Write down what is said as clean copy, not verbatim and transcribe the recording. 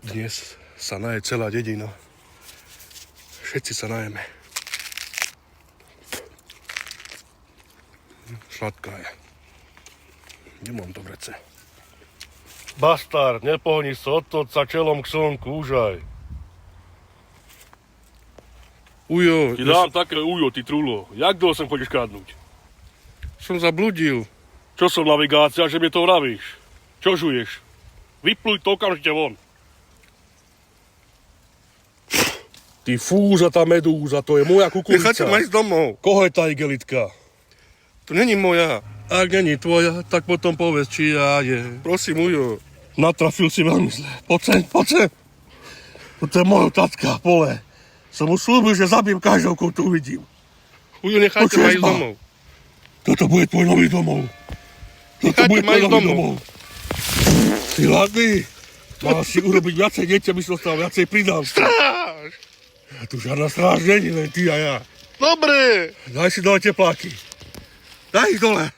Dnes sa naje celá dedina. Všetci sa najeme. Sladká je. Kde mám to vrece? Bastard, nepohni sa, odtoď sa čelom k slnku, užaj. Ujo, Ti dám také ujo, ty trulo. Jak dlho sem chodíš kradnúť? som zabludil. Čo som navigácia, že mi to vravíš? Čo žuješ? Vypluj to okamžite von. Ty fúza tá medúza, to je moja kukurica. Nechajte ma ísť domov. Koho je tá igelitka? To není moja. Ak není tvoja, tak potom povedz, či ja je. Prosím, Ujo. Natrafil si veľmi zle. Poď sem, poď sem. Toto je moja tatka, pole. Som mu slúbil, že zabijem každou, koho tu uvidím. Ujo, nechajte ma ísť domov. Toto bude tvoj nový domov. Toto Nechajte bude ma tvoj ísť nový domov. domov. Si hladný? Mal si urobiť viacej deti, aby si dostal viacej pridám. Stráž! Tu žiadna stráž není, len ty a ja. Dobre! Daj si dole tepláky. Daj ich dole.